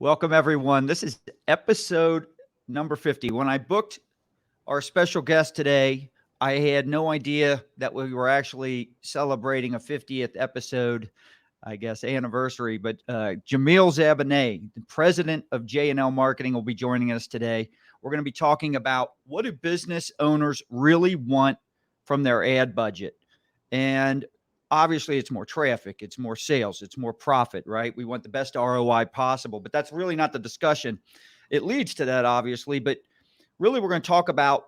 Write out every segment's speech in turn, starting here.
Welcome, everyone. This is episode number 50. When I booked our special guest today, I had no idea that we were actually celebrating a 50th episode, I guess, anniversary. But Jamil Zabeneh, the president of J&L Marketing, will be joining us today. We're going to be talking about what do business owners really want from their ad budget. And obviously, it's more traffic, it's more sales, it's more profit, right? We want the best ROI possible, but that's really not the discussion. It leads to that, obviously, but really, we're going to talk about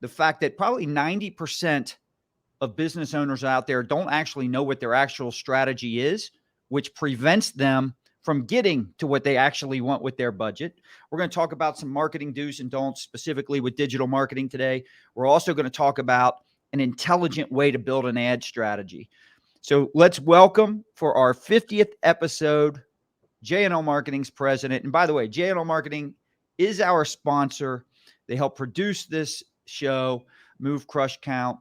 the fact that probably 90% of business owners out there don't actually know what their actual strategy is, which prevents them from getting to what they actually want with their budget. We're going to talk about some marketing do's and don'ts, specifically with digital marketing today. We're also going to talk about an intelligent way to build an ad strategy. So let's welcome for our 50th episode, J&L Marketing's president. And by the way, J&L Marketing is our sponsor. They help produce this show, Move, Crush, Count.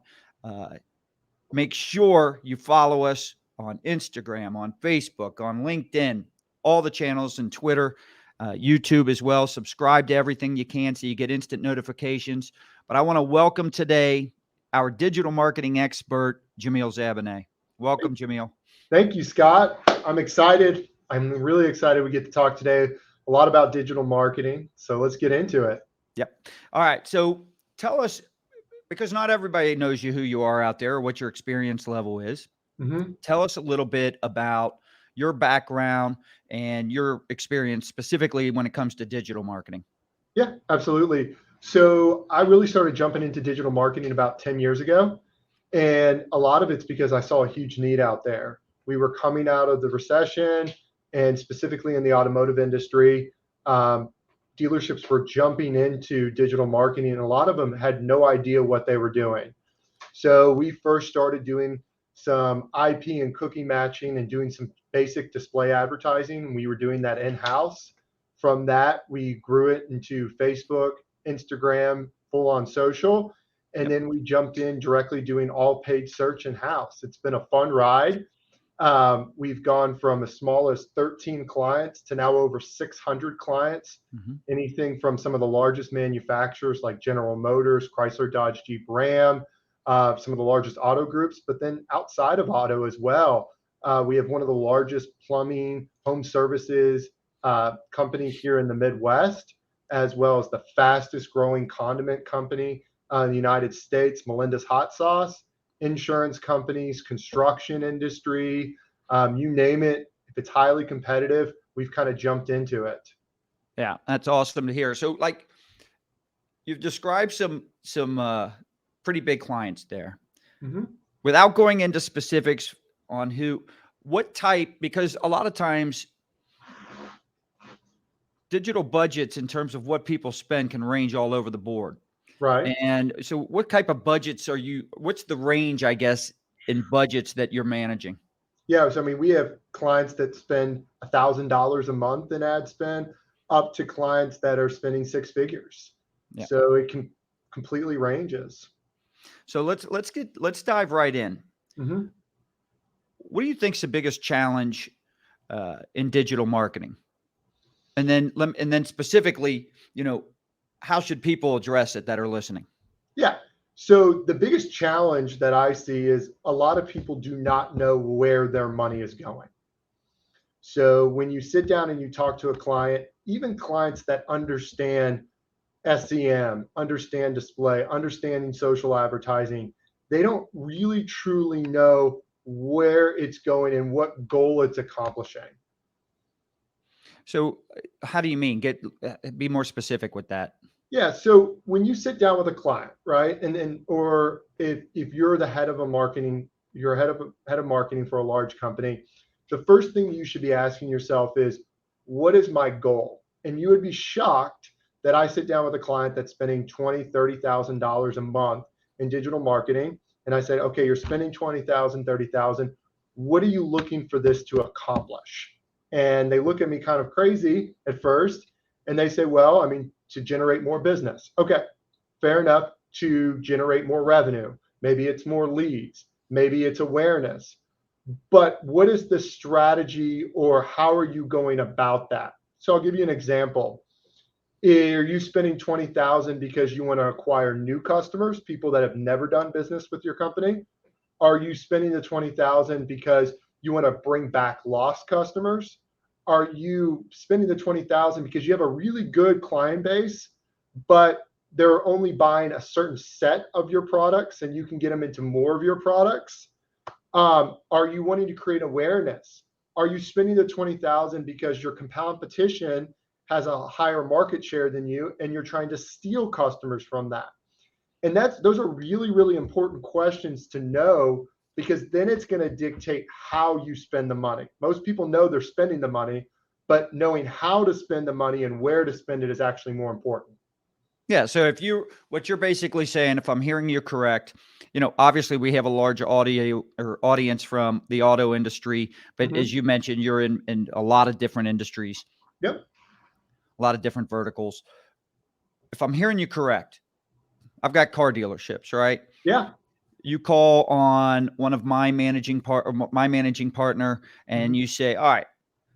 Make sure you follow us on Instagram, on Facebook, on LinkedIn, all the channels, and Twitter, YouTube as well. Subscribe to everything you can so you get instant notifications. But I want to welcome today our digital marketing expert, Jamil Zabeneh. Welcome, Jamil. Thank you, Scott. I'm excited. I'm really excited we get to talk today a lot about digital marketing. So let's get into it. Yep. All right. So tell us, because not everybody knows you, who you are out there, or what your experience level is. Tell us a little bit about your background and your experience specifically when it comes to digital marketing. Yeah, absolutely. So I really started jumping into digital marketing about 10 years ago. And a lot of it's because I saw a huge need out there. We were coming out of the recession, and specifically in the automotive industry, dealerships were jumping into digital marketing, and a lot of them had no idea what they were doing. So we first started doing some IP and cookie matching and doing some basic display advertising. We were doing that in-house. From that, we grew it into Facebook, Instagram, full on social. And then we jumped in directly doing all paid search in-house. It's been a fun ride. We've gone from as small as 13 clients to now over 600 clients. Anything from some of the largest manufacturers like General Motors, Chrysler, Dodge, Jeep, Ram, some of the largest auto groups, but then outside of auto as well. We have one of the largest plumbing, home services company here in the Midwest, as well as the fastest growing condiment company in the United States, Melinda's Hot Sauce, insurance companies, construction industry, you name it. If it's highly competitive, we've kind of jumped into it. Yeah, that's awesome to hear. So, like, you've described some pretty big clients there. Without going into specifics on what type, because a lot of times digital budgets in terms of what people spend can range all over the board. Right. And so what type of budgets what's the range, I guess, in budgets that you're managing? Yeah. So, I mean, we have clients that spend $1,000 a month in ad spend up to clients that are spending six figures. Yeah. So it can completely ranges. So let's dive right in. What do you think is the biggest challenge in digital marketing? And then specifically, how should people address it that are listening? Yeah. So the biggest challenge that I see is a lot of people do not know where their money is going. So when you sit down and you talk to a client, even clients that understand SEM, understand display, understanding social advertising, they don't really truly know where it's going and what goal it's accomplishing. So how do you mean? Be more specific with that. Yeah. So when you sit down with a client, right, or if you're the head of marketing for a large company, the first thing you should be asking yourself is, what is my goal? And you would be shocked that I sit down with a client that's spending $20,000, $30,000 a month in digital marketing, and I say, okay, you're spending $20,000, $30,000. What are you looking for this to accomplish? And they look at me kind of crazy at first, and they say, well, I mean, to generate more business. Okay, fair enough. To generate more revenue. Maybe it's more leads. Maybe it's awareness. But what is the strategy, or how are you going about that? So I'll give you an example. Are you spending 20,000 because you want to acquire new customers, people that have never done business with your company? Are you spending the 20,000 because you want to bring back lost customers? Are you spending the 20,000 because you have a really good client base, but they're only buying a certain set of your products and you can get them into more of your products? Are you wanting to create awareness? Are you spending the 20,000 because your competition has a higher market share than you and you're trying to steal customers from that? And those are really, really important questions to know, because then it's going to dictate how you spend the money. Most people know they're spending the money, but knowing how to spend the money and where to spend it is actually more important. Yeah. So what you're basically saying, if I'm hearing you correct, obviously we have a large audience from the auto industry, but as you mentioned, you're in a lot of different industries. Yep. A lot of different verticals. If I'm hearing you correct, I've got car dealerships, right? Yeah. You call on one of my managing partner, and you say, all right,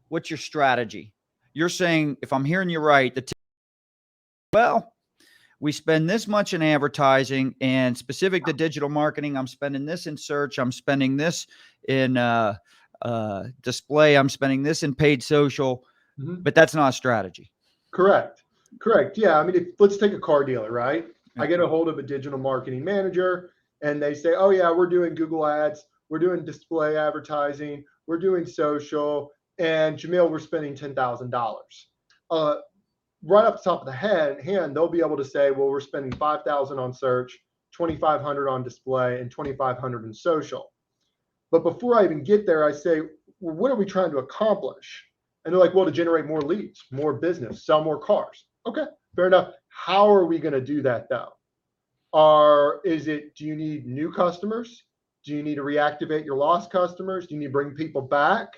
what's your strategy? You're saying, if I'm hearing you right, we spend this much in advertising, and specific to digital marketing, I'm spending this in search, I'm spending this in display, I'm spending this in paid social, but that's not a strategy. Correct. Yeah. I mean, let's take a car dealer, right? I get a hold of a digital marketing manager and they say, oh yeah, we're doing Google ads, we're doing display advertising, we're doing social, and Jamil, we're spending $10,000. Right up the top of the hand, they'll be able to say, well, we're spending 5,000 on search, 2,500 on display, and 2,500 in social. But before I even get there, I say, well, what are we trying to accomplish? And they're like, well, to generate more leads, more business, sell more cars. Okay, fair enough. How are we going to do that though? Do you need new customers? Do you need to reactivate your lost customers? Do you need to bring people back?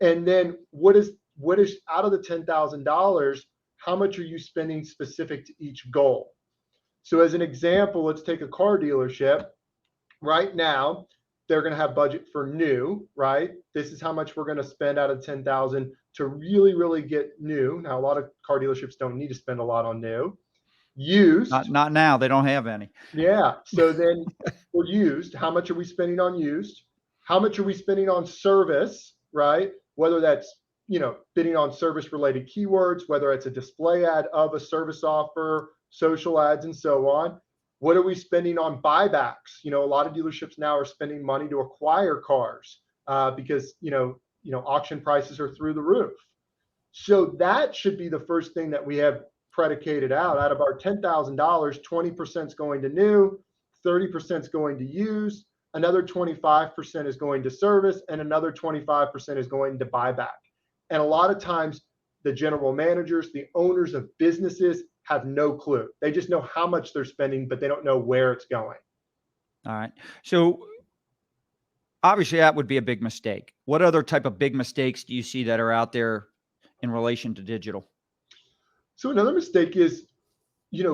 And then what is out of the $10,000, how much are you spending specific to each goal? So as an example, let's take a car dealership. Right now, they're going to have budget for new, right? This is how much we're going to spend out of 10,000 to really, really get new. Now, a lot of car dealerships don't need to spend a lot on new. Used. Not now. They don't have any. Yeah. So then for used, how much are we spending on used? How much are we spending on service, right? Whether that's, bidding on service related keywords, whether it's a display ad of a service offer, social ads, and so on. What are we spending on buybacks? A lot of dealerships now are spending money to acquire cars because, auction prices are through the roof. So that should be the first thing that we have predicated out. Out of our $10,000, 20% is going to new, 30% is going to use, another 25% is going to service, and another 25% is going to buyback. And a lot of times the general managers, the owners of businesses have no clue. They just know how much they're spending, but they don't know where it's going. All right. So obviously that would be a big mistake. What other type of big mistakes do you see that are out there in relation to digital? So another mistake is,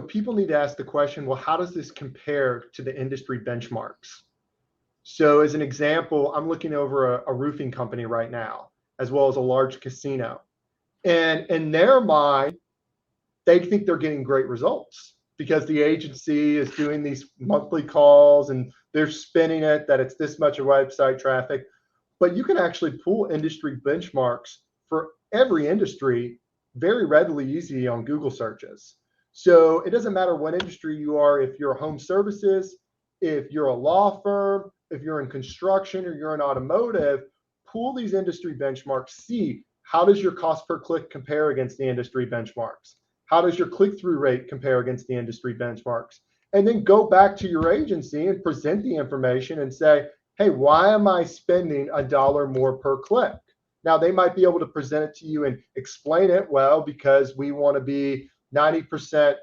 people need to ask the question, well, how does this compare to the industry benchmarks? So as an example, I'm looking over a roofing company right now, as well as a large casino. And in their mind, they think they're getting great results because the agency is doing these monthly calls and they're spinning it that it's this much of website traffic. But you can actually pull industry benchmarks for every industry very readily easy on Google searches. So it doesn't matter what industry you are, if you're home services, if you're a law firm, if you're in construction or you're in automotive, pull these industry benchmarks, see how does your cost per click compare against the industry benchmarks? How does your click-through rate compare against the industry benchmarks? And then go back to your agency and present the information and say, hey, why am I spending $1 more per click? Now, they might be able to present it to you and explain it well because we want to be 90%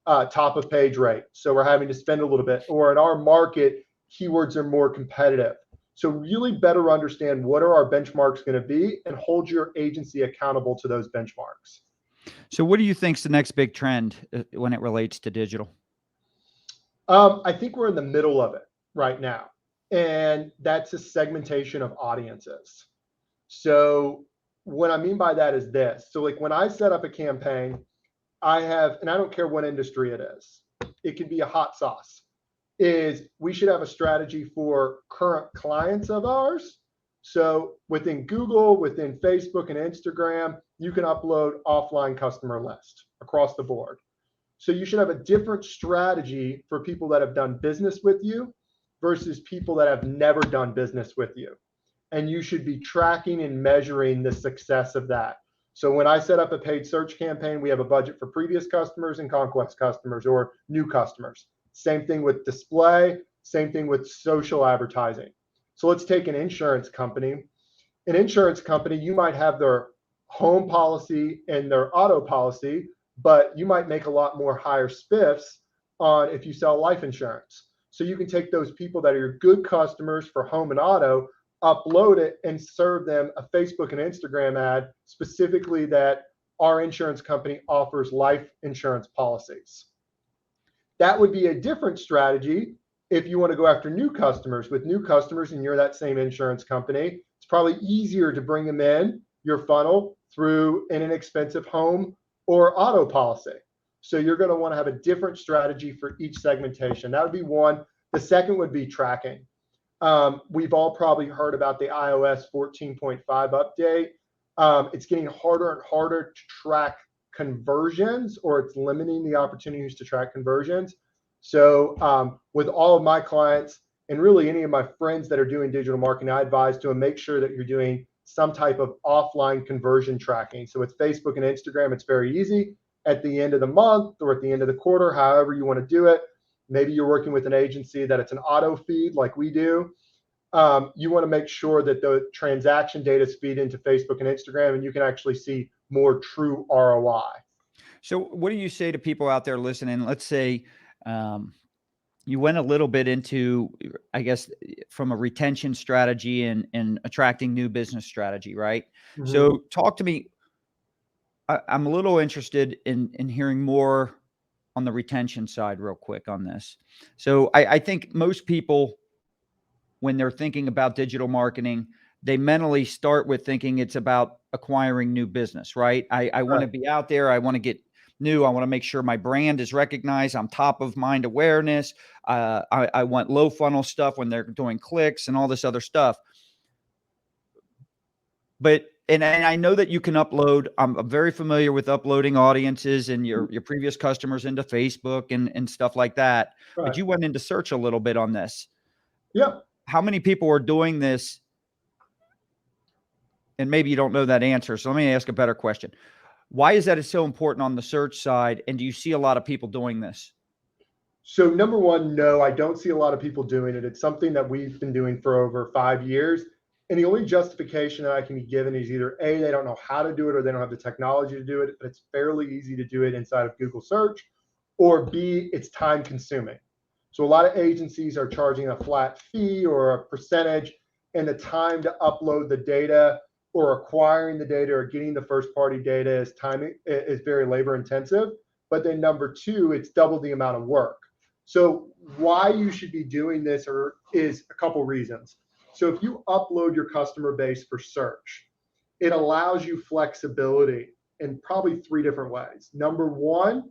top of page rate. So we're having to spend a little bit. Or in our market, keywords are more competitive. So really better understand what are our benchmarks going to be and hold your agency accountable to those benchmarks. So what do you think is the next big trend when it relates to digital? I think we're in the middle of it right now. And that's a segmentation of audiences. So what I mean by that is this. So like when I set up a campaign, I have, and I don't care what industry it is, it can be a hot sauce, is we should have a strategy for current clients of ours. So within Google, within Facebook and Instagram, you can upload offline customer list across the board. So you should have a different strategy for people that have done business with you versus people that have never done business with you. And you should be tracking and measuring the success of that. So when I set up a paid search campaign, we have a budget for previous customers and conquest customers or new customers. Same thing with display, same thing with social advertising. So let's take an insurance company. An insurance company, you might have their home policy and their auto policy, but you might make a lot more higher spiffs on if you sell life insurance. So you can take those people that are your good customers for home and auto, upload it and serve them a Facebook and Instagram ad specifically that our insurance company offers life insurance policies. That would be a different strategy if you want to go after new customers. With new customers and you're that same insurance company, it's probably easier to bring them in your funnel through an inexpensive home or auto policy. So you're going to want to have a different strategy for each segmentation. That would be one. The second would be tracking. We've all probably heard about the iOS 14.5 update. It's getting harder and harder to track conversions, or it's limiting the opportunities to track conversions. So with all of my clients and really any of my friends that are doing digital marketing, I advise to make sure that you're doing some type of offline conversion tracking. So with Facebook and Instagram, it's very easy. At the end of the month or at the end of the quarter, however you want to do it, maybe you're working with an agency that it's an auto feed like we do. You want to make sure that the transaction data is feed into Facebook and Instagram, and you can actually see more true ROI. So what do you say to people out there listening? Let's say you went a little bit into, I guess, from a retention strategy and attracting new business strategy, right? Mm-hmm. So talk to me. I'm a little interested in hearing more on the retention side real quick on this. So I think most people, when they're thinking about digital marketing, they mentally start with thinking it's about acquiring new business, right? I want to be out there. I want to get new. I want to make sure my brand is recognized. I'm top of mind awareness. I want low funnel stuff when they're doing clicks and all this other stuff. But and I know that you can upload. I'm very familiar with uploading audiences and your previous customers into Facebook and stuff like that. Right. But you went into search a little bit on this. Yeah. How many people are doing this? And maybe you don't know that answer. So let me ask a better question. Why is that so important on the search side? And do you see a lot of people doing this? So number one, no, I don't see a lot of people doing it. It's something that we've been doing for over 5 years. And the only justification that I can be given is either A, they don't know how to do it, or they don't have the technology to do it, but it's fairly easy to do it inside of Google search, or B, it's time consuming. So a lot of agencies are charging a flat fee or a percentage, and the time to upload the data or acquiring the data or getting the first party data is very labor intensive. But then number two, it's double the amount of work. So why you should be doing this is a couple reasons. So if you upload your customer base for search, it allows you flexibility in probably 3 different ways. Number one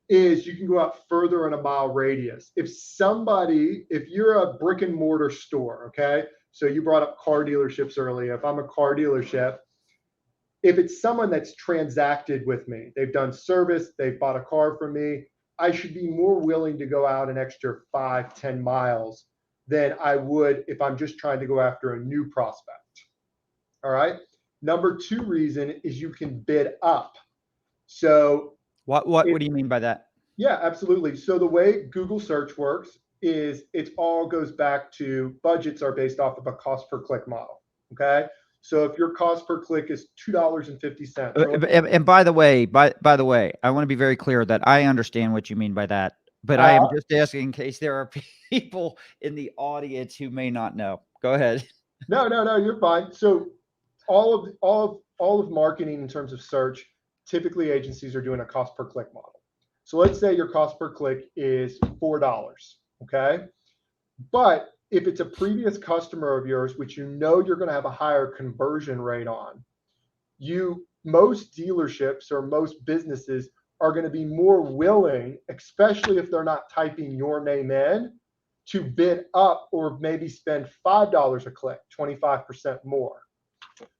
is you can go out further in a mile radius. If you're a brick and mortar store, okay? So you brought up car dealerships earlier. If I'm a car dealership, if it's someone that's transacted with me, they've done service, they've bought a car from me, I should be more willing to go out an extra 5-10 miles than I would if I'm just trying to go after a new prospect. All right. Number 2 reason is you can bid up. So what do you mean by that? Yeah, absolutely. So the way Google search works is it all goes back to budgets are based off of a cost per click model. Okay. So if your cost per click is $2.50. And by the way, I want to be very clear that I understand what you mean by that. But I am just asking in case there are people in the audience who may not know. Go ahead. No, you're fine. So all of marketing in terms of search, typically agencies are doing a cost per click model. So let's say your cost per click is $4, okay? But if it's a previous customer of yours, which you know you're going to have a higher conversion rate on, most dealerships or most businesses are going to be more willing, especially if they're not typing your name in, to bid up or maybe spend $5 a click, 25% more.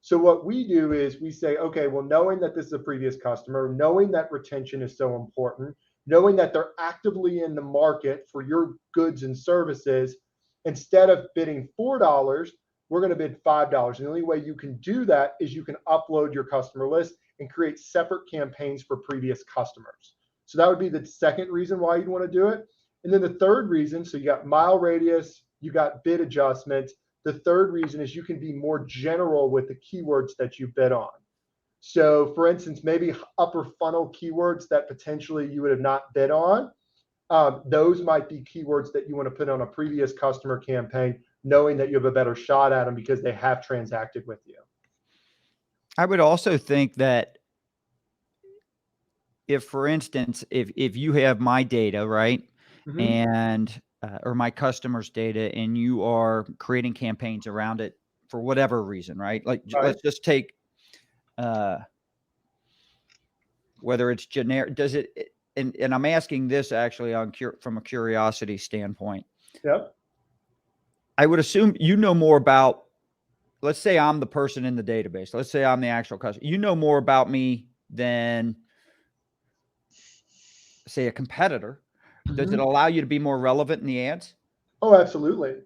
So what we do is we say, okay, well, knowing that this is a previous customer, knowing that retention is so important, knowing that they're actively in the market for your goods and services, instead of bidding $4, we're going to bid $5. And the only way you can do that is you can upload your customer list and create separate campaigns for previous customers. So that would be the second reason why you'd want to do it. And then the third reason, so you got mile radius, you got bid adjustments. The third reason is you can be more general with the keywords that you bid on. So for instance, maybe upper funnel keywords that potentially you would have not bid on, those might be keywords that you want to put on a previous customer campaign, knowing that you have a better shot at them because they have transacted with you. I would also think that if, for instance, if you have my data, right, and or my customers' data, and you are creating campaigns around it for whatever reason, right? Like, let's just take whether it's generic, does it, and I'm asking this actually from a curiosity standpoint. Yep. I would assume you know more about, let's say I'm the person in the database. Let's say I'm the actual customer. You know more about me than, say, a competitor. Does it allow you to be more relevant in the ads? Oh, absolutely.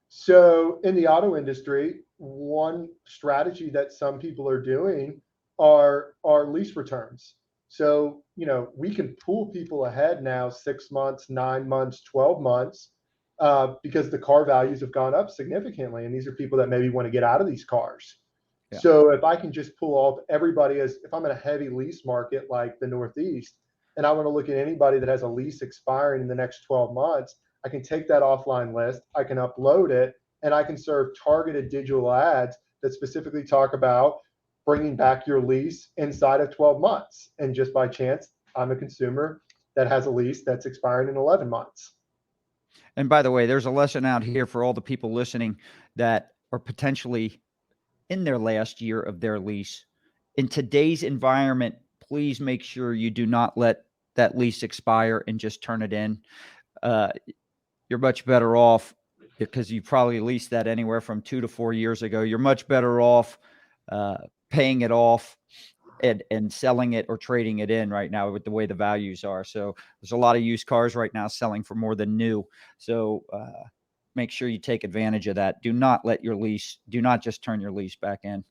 So in the auto industry, one strategy that some people are doing are lease returns. So, we can pull people ahead now 6 months, 9 months, 12 months, because the car values have gone up significantly. And these are people that maybe want to get out of these cars. Yeah. So if I can just pull off everybody, if I'm in a heavy lease market like the Northeast, and I want to look at anybody that has a lease expiring in the next 12 months, I can take that offline list, I can upload it, and I can serve targeted digital ads that specifically talk about bringing back your lease inside of 12 months. And just by chance, I'm a consumer that has a lease that's expiring in 11 months. And by the way, there's a lesson out here for all the people listening that are potentially in their last year of their lease. In today's environment, please make sure you do not let that lease expire and just turn it in. You're much better off, because you probably leased that anywhere from 2 to 4 years ago. You're much better off paying it off and selling it or trading it in right now with the way the values are. So there's a lot of used cars right now selling for more than new. So make sure you take advantage of that. Do not just turn your lease back in.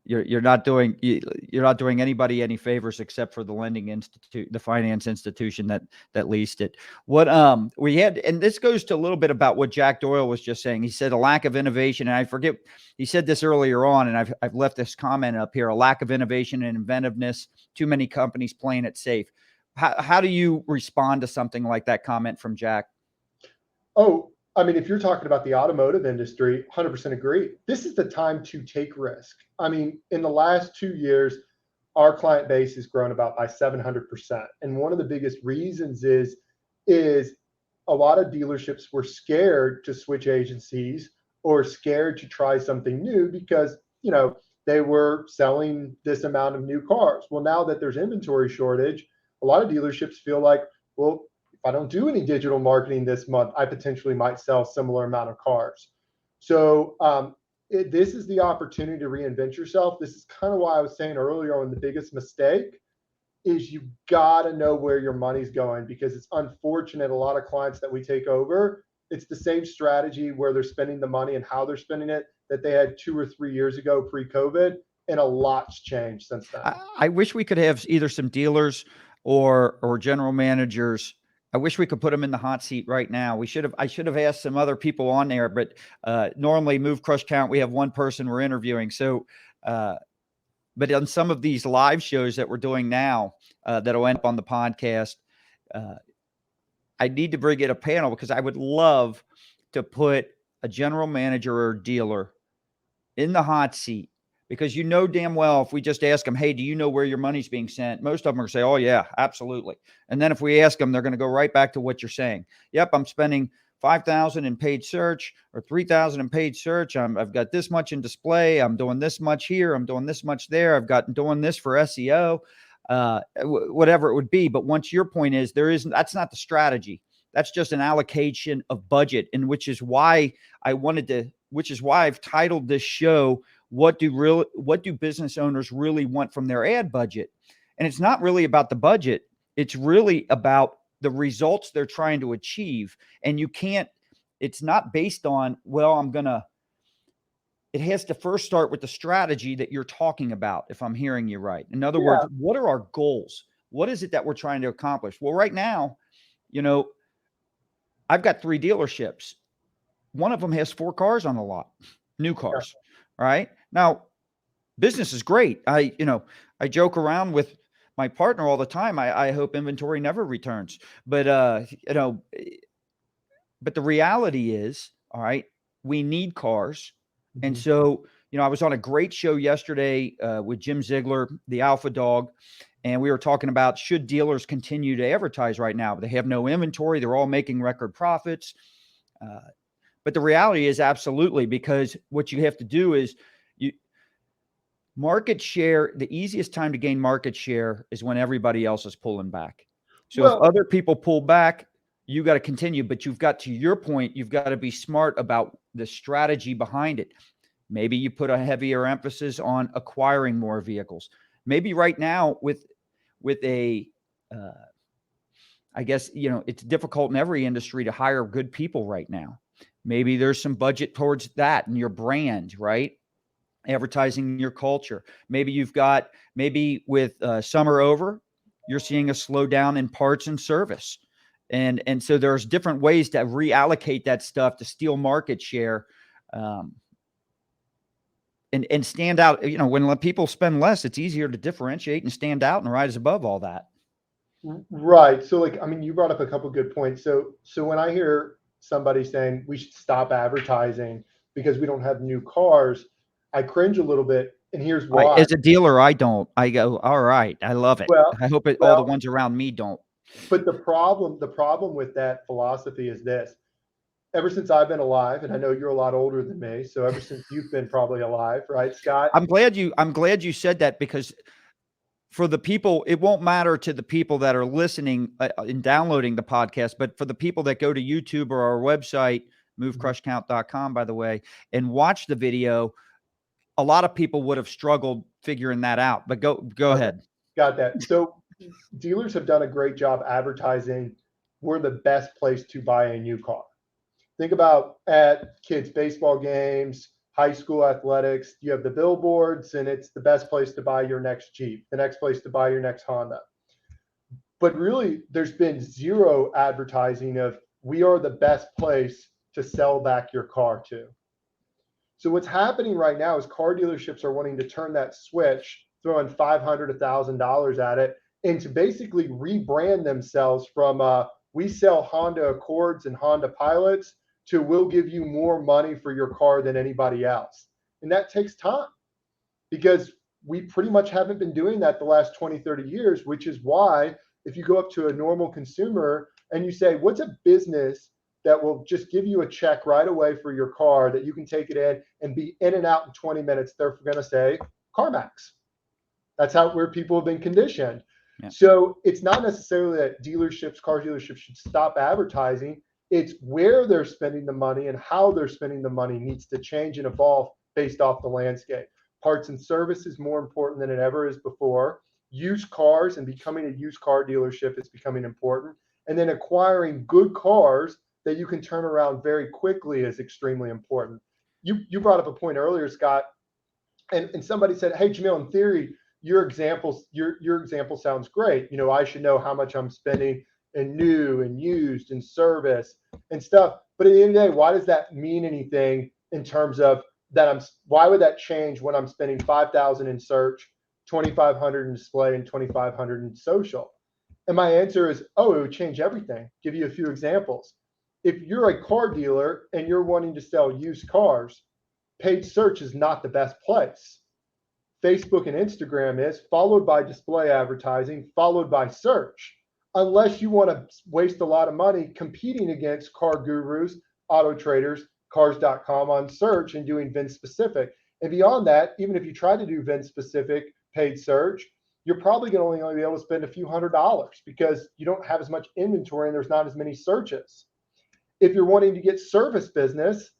You're not doing anybody any favors except for the lending institute, the finance institution that leased it. What we had, and this goes to a little bit about what Jack Doyle was just saying. He said a lack of innovation, and I forget, he said this earlier on, and I've left this comment up here: a lack of innovation and inventiveness. Too many companies playing it safe. How do you respond to something like that comment from Jack? Oh, I mean, if you're talking about the automotive industry, 100% agree. This is the time to take risk. I mean, in the last 2 years, our client base has grown about by 700%. And one of the biggest reasons is a lot of dealerships were scared to switch agencies or scared to try something new because, they were selling this amount of new cars. Well, now that there's inventory shortage, a lot of dealerships feel like, well, if I don't do any digital marketing this month, I potentially might sell a similar amount of cars. So this is the opportunity to reinvent yourself. This is kind of why I was saying earlier on, the biggest mistake is you got to know where your money's going, because it's unfortunate. A lot of clients that we take over, it's the same strategy where they're spending the money and how they're spending it that they had 2 or 3 years ago pre-COVID, and a lot's changed since then. I wish we could have either some dealers or general managers. I wish we could put them in the hot seat right now. I should have asked some other people on there, but normally Move, Crush, Count, we have one person we're interviewing. So, but on some of these live shows that we're doing now, that'll end up on the podcast, I need to bring in a panel, because I would love to put a general manager or dealer in the hot seat. Because damn well, if we just ask them, hey, do you know where your money's being sent? Most of them are going to say, oh, yeah, absolutely. And then if we ask them, they're going to go right back to what you're saying. Yep, I'm spending 5,000 in paid search or 3,000 in paid search. I've got this much in display. I'm doing this much here. I'm doing this much there. I've got doing this for SEO, whatever it would be. But once your point is that's not the strategy. That's just an allocation of budget, and which is why I've titled this show, what do business owners really want from their ad budget? And it's not really about the budget. It's really about the results they're trying to achieve. And it's not based on, it has to first start with the strategy that you're talking about, if I'm hearing you right. In other words, what are our goals? What is it that we're trying to accomplish? Well, right now, I've got 3 dealerships. One of them has 4 cars on the lot, new cars. All right. Now, business is great. I joke around with my partner all the time. I hope inventory never returns, but the reality is, all right, we need cars. Mm-hmm. And so, I was on a great show yesterday with Jim Ziegler, the Alpha Dog, and we were talking about, should dealers continue to advertise right now? They have no inventory. They're all making record profits. But the reality is absolutely, because what you have to do is market share. The easiest time to gain market share is when everybody else is pulling back. So if other people pull back, you got to continue, but to your point, you've got to be smart about the strategy behind it. Maybe you put a heavier emphasis on acquiring more vehicles. Maybe right now with I guess, it's difficult in every industry to hire good people right now. Maybe there's some budget towards that and your brand, right? Advertising your culture. Maybe with summer over, you're seeing a slowdown in parts and service. And so there's different ways to reallocate that stuff to steal market share, and stand out. When people spend less, it's easier to differentiate and stand out and rise above all that. Right. So you brought up a couple of good points. So when I hear somebody saying we should stop advertising because we don't have new cars, I cringe a little bit. And here's why. As a dealer, I don't. I go, all right, I love it. Well, I hope all the ones around me don't. But the problem with that philosophy is this. Ever since I've been alive, and I know you're a lot older than me, so ever since you've been probably alive, right, Scott? I'm glad you said that, because for the people, it won't matter to the people that are listening and downloading the podcast, but for the people that go to YouTube or our website, move.crush.count.com, by the way, and watch the video, a lot of people would have struggled figuring that out. But go ahead. Got that. So dealers have done a great job advertising, we're the best place to buy a new car. Think about at kids' baseball games, high school athletics, you have the billboards, and it's the best place to buy your next Jeep, the next place to buy your next Honda. But really, there's been zero advertising of, we are the best place to sell back your car to. So what's happening right now is car dealerships are wanting to turn that switch, throwing $500, $1,000 at it, and to basically rebrand themselves from we sell Honda Accords and Honda Pilots to we'll give you more money for your car than anybody else. And that takes time, because we pretty much haven't been doing that the last 20, 30 years, which is why if you go up to a normal consumer and you say, what's a business that will just give you a check right away for your car that you can take it in and be in and out in 20 minutes, they're going to say CarMax. That's where people have been conditioned. Yeah. So it's not necessarily that car dealerships should stop advertising. It's where they're spending the money and how they're spending the money needs to change and evolve based off the landscape. Parts and service is more important than it ever is before. Used cars and becoming a used car dealership is becoming important. And then acquiring good cars that you can turn around very quickly is extremely important. You brought up a point earlier, Scott, and somebody said, hey, Jamil, in theory, your example sounds great. I should know how much I'm spending in new and used and service and stuff. But at the end of the day, why does that mean anything in terms of that? Why would that change when I'm spending $5,000 in search, $2,500 in display, and $2,500 in social? And my answer is, it would change everything. Give you a few examples. If you're a car dealer and you're wanting to sell used cars, paid search is not the best place. Facebook and Instagram is, followed by display advertising, followed by search. unless you want to waste a lot of money competing against car gurus, auto traders, cars.com on search and doing VIN specific. And beyond that, even if you try to do VIN specific paid search, you're probably going to only be able to spend a few $100s because you don't have as much inventory and there's not as many searches. If you're wanting to get service business,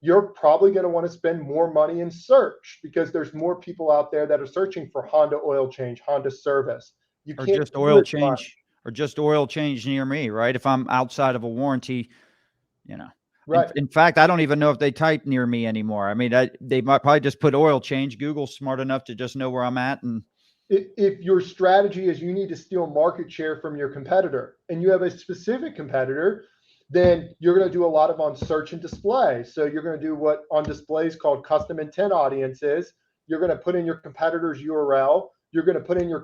you're probably going to want to spend more money in search because there's more people out there that are searching for Honda oil change, Honda service. You Or can't just do oil as much. change, or just oil change near me, right? If I'm outside of a warranty, you know. Right. In fact, I don't even know if they type near me anymore. I mean, they might probably just put oil change. Google's smart enough to just know where I'm at. And If your strategy is you need to steal market share from your competitor and you have a specific competitor, then you're going to do a lot of on search and display. So you're going to do what on display is called custom intent audiences. You're going to put in your competitor's URL. You're going to put in your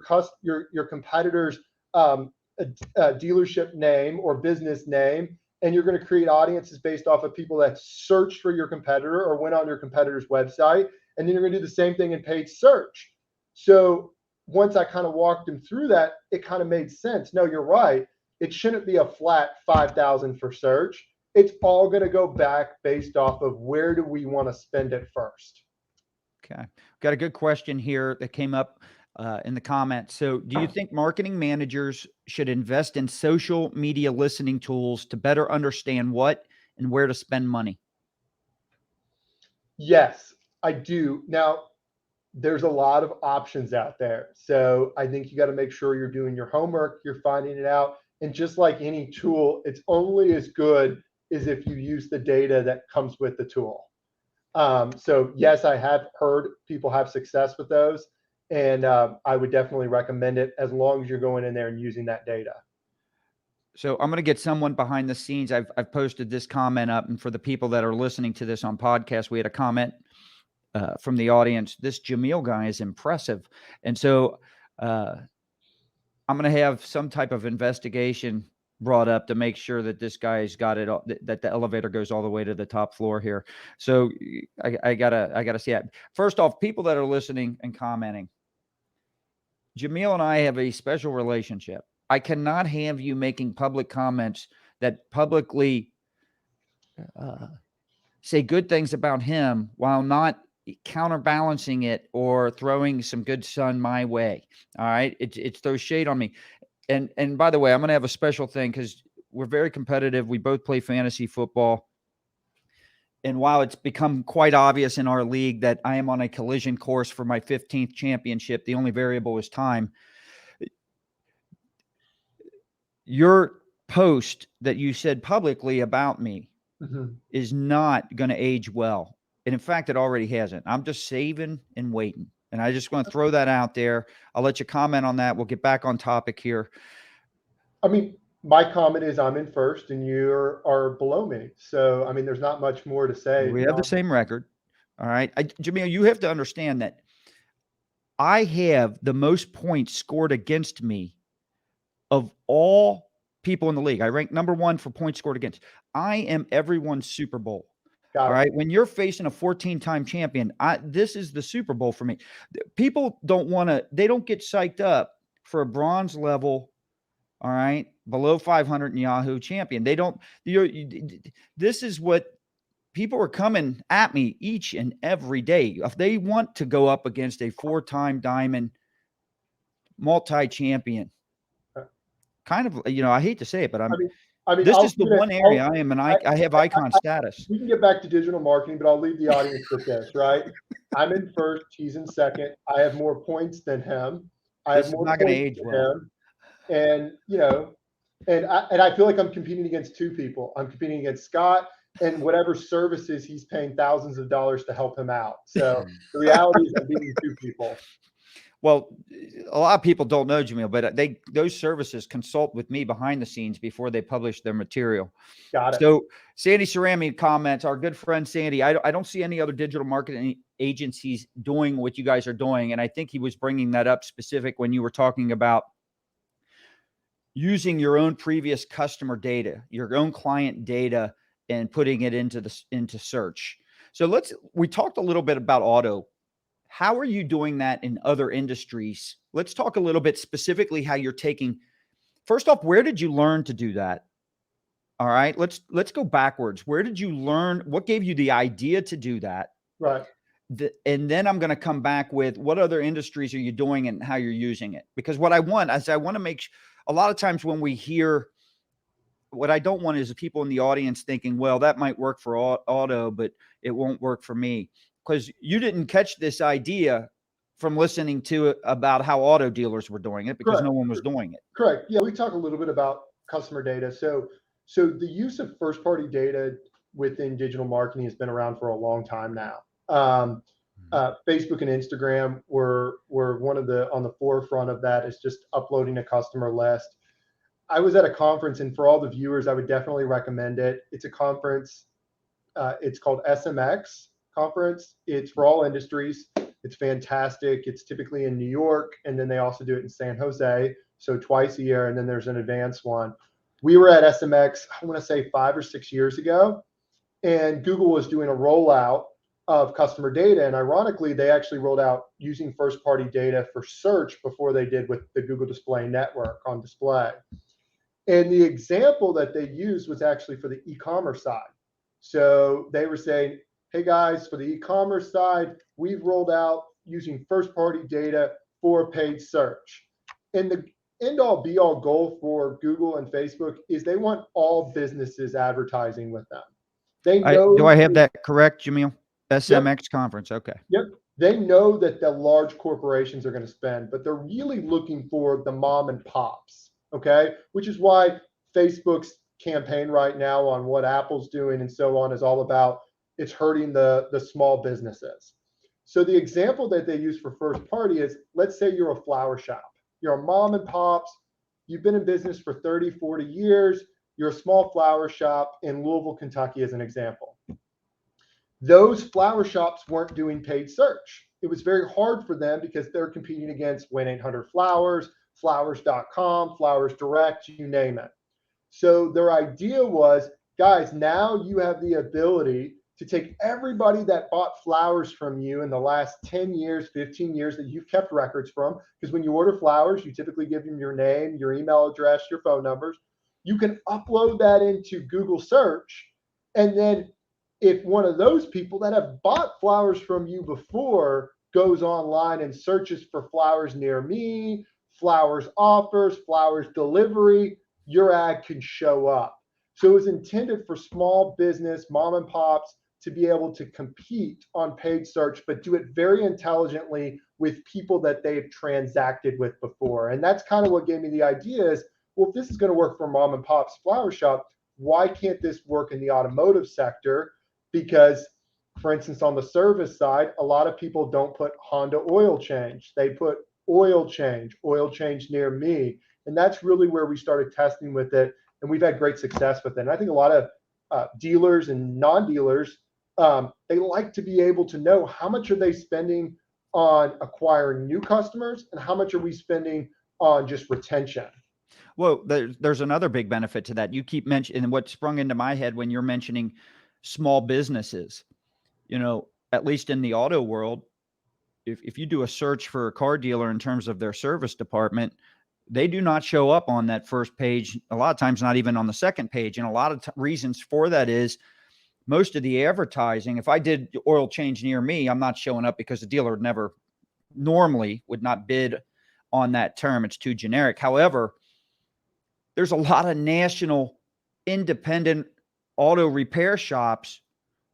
competitor's dealership name or business name, and you're going to create audiences based off of people that searched for your competitor or went on your competitor's website. And then you're going to do the same thing in paid search. So once I kind of walked him through that, it kind of made sense. No, you're right. It shouldn't be a flat 5,000 for search. It's all going to go back based off of where do we want to spend it first. okay, got a good question here that came up in the comments. So, do you think marketing managers should invest in social media listening tools to better understand what and where to spend money? Yes, I do. Now, there's a lot of options out there. So I think you got to make sure you're doing your homework, you're finding it out. And just like any tool, it's only as good as if you use the data that comes with the tool. So yes, I have heard people have success with those. And I would definitely recommend it as long as you're going in there and using that data. So I'm going to get someone behind the scenes. I've posted this comment up, and for the people that are listening to this on podcast, we had a comment from the audience. This Jamil guy is impressive, and so I'm going to have some type of investigation brought up to make sure that this guy's got it all, that the elevator goes all the way to the top floor here. So I gotta see it. First off, people that are listening and commenting, Jamil and I have a special relationship. I cannot have you making public comments that publicly say good things about him while not counterbalancing it or throwing some good sun my way. All right. It's throws shade on me. And by the way, I'm going to have a special thing because we're very competitive. We both play fantasy football. And while it's become quite obvious in our league that I am on a collision course for my 15th championship, the only variable is time. Your post that you said publicly about me is not going to age well. And in fact, it already hasn't. I'm just saving and waiting. And I just want to throw that out there. I'll let you comment on that. We'll get back on topic here. I mean, my comment is I'm in first and you are below me. So, I mean, there's not much more to say. We have the same record. All right. Jamil, you have to understand that I have the most points scored against me of all people in the league. I rank number one for points scored against. I am everyone's Super Bowl. All right. When you're facing a 14-time champion, this is the Super Bowl for me. People don't get psyched up for a bronze level. All right. Below 500 in Yahoo champion. This is what people are coming at me each and every day. If they want to go up against a 4-time diamond multi-champion, kind of, I hate to say it, but this is the one area I am, and I have icon status. We can get back to digital marketing, but I'll leave the audience with this, right? I'm in first, he's in second. I have more points than him. I have more points than him. And, and I feel like I'm competing against two people. I'm competing against Scott and whatever services he's paying thousands of dollars to help him out. So the reality is I'm beating two people. Well, a lot of people don't know, Jamil, but those services consult with me behind the scenes before they publish their material. Got it. So Sandy Cerami comments, our good friend Sandy, I don't see any other digital marketing agencies doing what you guys are doing. And I think he was bringing that up specific when you were talking about using your own previous customer data, your own client data, and putting it into search. So we talked a little bit about auto. How are you doing that in other industries? Let's talk a little bit specifically how you're taking first off, where did you learn to do that? All right, let's go backwards. Where did you learn? What gave you the idea to do that? Right. And then I'm going to come back with what other industries are you doing and how you're using it? Because what I want is I want to make a lot of times when we hear, what I don't want is people in the audience thinking, well, that might work for auto, but it won't work for me. Because you didn't catch this idea from listening to it about how auto dealers were doing it, because no one was doing it. Correct. Yeah, we talk a little bit about customer data. So the use of first party data within digital marketing has been around for a long time now. Facebook and Instagram were one of on the forefront of that, is just uploading a customer list. I was at a conference, and for all the viewers, I would definitely recommend it. It's a conference. It's called Smx Conference. It's for all industries. It's fantastic. It's typically in New York, and then they also do it in San Jose, so twice a year, and then there's an advanced one. We were at SMX, I want to say 5 or 6 years ago, and Google was doing a rollout of customer data, and ironically, they actually rolled out using first-party data for search before they did with the Google Display Network on display. And the example that they used was actually for the e-commerce side. So they were saying, hey guys, for the e-commerce side, we've rolled out using first-party data for paid search. And the end-all be-all goal for Google and Facebook is they want all businesses advertising with them. They know. Do I have that correct, Jamil? SMX Yep. Conference. Okay. Yep. They know that the large corporations are going to spend, but they're really looking for the mom and pops. Okay. Which is why Facebook's campaign right now on what Apple's doing and so on is all about, it's hurting the small businesses. So the example that they use for first party is, let's say you're a flower shop. You're a mom and pops. You've been in business for 30, 40 years. You're a small flower shop in Louisville, Kentucky, as an example. Those flower shops weren't doing paid search. It was very hard for them because they're competing against 1-800-Flowers, flowers.com, Flowers Direct, you name it. So their idea was, guys, now you have the ability to take everybody that bought flowers from you in the last 10 years, 15 years that you've kept records from, because when you order flowers, you typically give them your name, your email address, your phone numbers. You can upload that into Google search, and then if one of those people that have bought flowers from you before goes online and searches for flowers near me, flowers offers, flowers delivery, your ad can show up. So it was intended for small business, mom and pops, to be able to compete on paid search, but do it very intelligently with people that they've transacted with before. And that's kind of what gave me the idea is, well, if this is going to work for mom and pop's flower shop, why can't this work in the automotive sector? Because, for instance, on the service side, a lot of people don't put Honda oil change. They put oil change near me. And that's really where we started testing with it. And we've had great success with it. And I think a lot of dealers and non-dealers, they like to be able to know how much are they spending on acquiring new customers and how much are we spending on just retention. Well, there's another big benefit to that. You keep mentioning, and what sprung into my head when you're mentioning small businesses, at least in the auto world, if you do a search for a car dealer in terms of their service department, they do not show up on that first page. A lot of times, not even on the second page. And a lot of reasons for that is most of the advertising. If I did oil change near me, I'm not showing up because the dealer normally would not bid on that term. It's too generic. However, there's a lot of national independent auto repair shops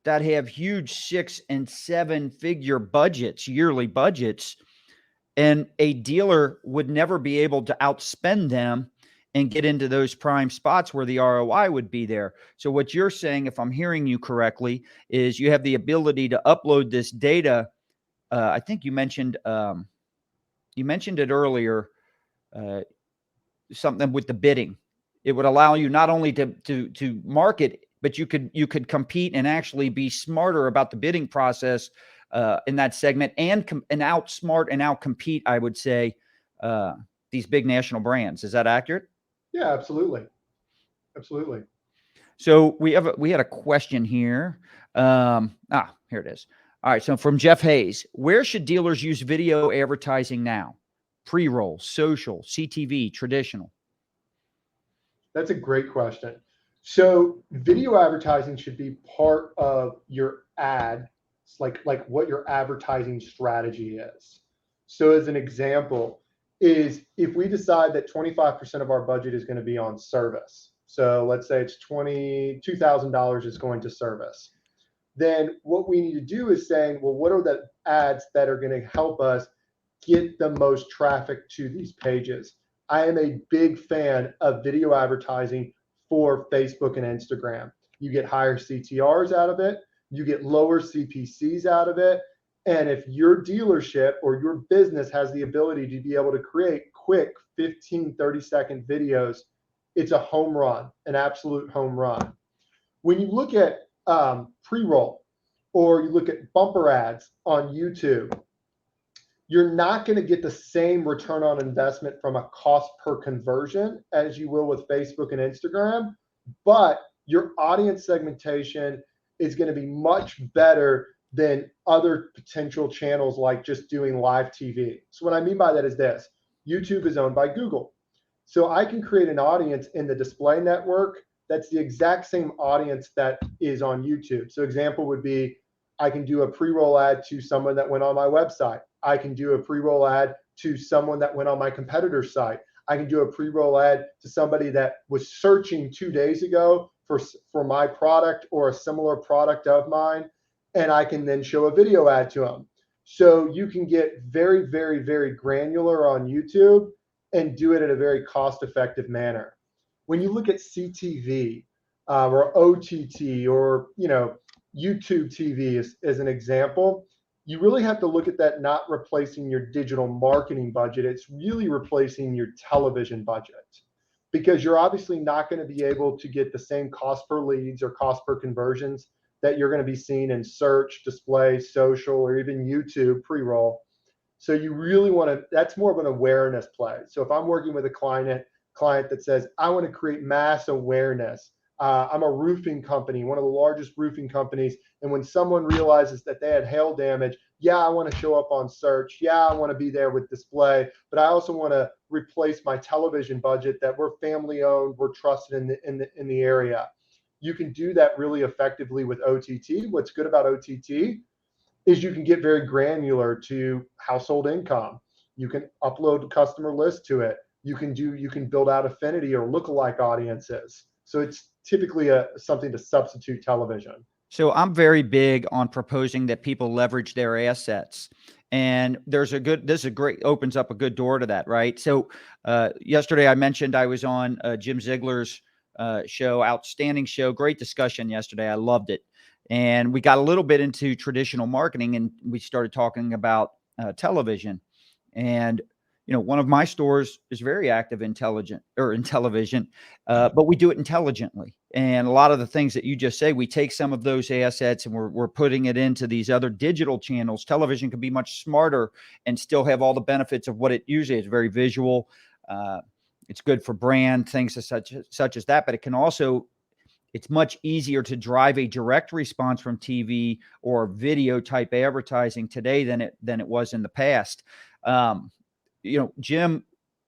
that have huge 6- and 7-figure budgets, yearly budgets, and a dealer would never be able to outspend them and get into those prime spots where the ROI would be there. So what you're saying, if I'm hearing you correctly, is you have the ability to upload this data. I think you mentioned it earlier, something with the bidding. It would allow you not only to market, but you could compete and actually be smarter about the bidding process in that segment and outsmart and outcompete, I would say, these big national brands. Is that accurate? Yeah, absolutely. Absolutely. So we had a question here. Here it is. All right. So from Jeff Hayes, where should dealers use video advertising now? Pre-roll, social, CTV, traditional? That's a great question. So video advertising should be part of your ad. It's like what your advertising strategy is. So as an example, is if we decide that 25% of our budget is going to be on service. So let's say it's $22,000 is going to service. Then what we need to do is saying, well, what are the ads that are going to help us get the most traffic to these pages? I am a big fan of video advertising for Facebook and Instagram. You get higher CTRs out of it, you get lower CPCs out of it. And if your dealership or your business has the ability to be able to create quick 15, 30-second videos, it's a home run, an absolute home run. When you look at pre-roll or you look at bumper ads on YouTube, you're not going to get the same return on investment from a cost per conversion as you will with Facebook and Instagram, but your audience segmentation is going to be much better than other potential channels like just doing live TV. So what I mean by that is this: YouTube is owned by Google. So I can create an audience in the display network that's the exact same audience that is on YouTube. So example would be, I can do a pre-roll ad to someone that went on my website. I can do a pre-roll ad to someone that went on my competitor's site. I can do a pre-roll ad to somebody that was searching 2 days ago for my product or a similar product of mine, and I can then show a video ad to them. So you can get very, very, very granular on YouTube and do it in a very cost-effective manner. When you look at CTV or OTT or YouTube TV as an example, you really have to look at that not replacing your digital marketing budget. It's really replacing your television budget, because you're obviously not going to be able to get the same cost per leads or cost per conversions that you're going to be seeing in search, display, social, or even YouTube pre-roll. So you really want to, that's more of an awareness play. So if I'm working with a client that says, I want to create mass awareness. I'm a roofing company, one of the largest roofing companies. And when someone realizes that they had hail damage, yeah, I want to show up on search. Yeah, I want to be there with display, but I also want to replace my television budget that we're family owned, we're trusted in the area. You can do that really effectively with OTT. What's good about OTT is you can get very granular to household income. You can upload a customer list to it. You can build out affinity or lookalike audiences. So it's typically something to substitute television. So I'm very big on proposing that people leverage their assets. And this is a great, opens up a good door to that, right? So yesterday I mentioned I was on Jim Ziegler's show, outstanding show, great discussion yesterday. I loved it. And we got a little bit into traditional marketing, and we started talking about television. And one of my stores is very active in television, but we do it intelligently. And a lot of the things that you just say, we take some of those assets and we're putting it into these other digital channels. Television can be much smarter and still have all the benefits of what it usually is. Very visual. It's good for brand things such as that, but it can also, it's much easier to drive a direct response from TV or video type advertising today than it was in the past. Jim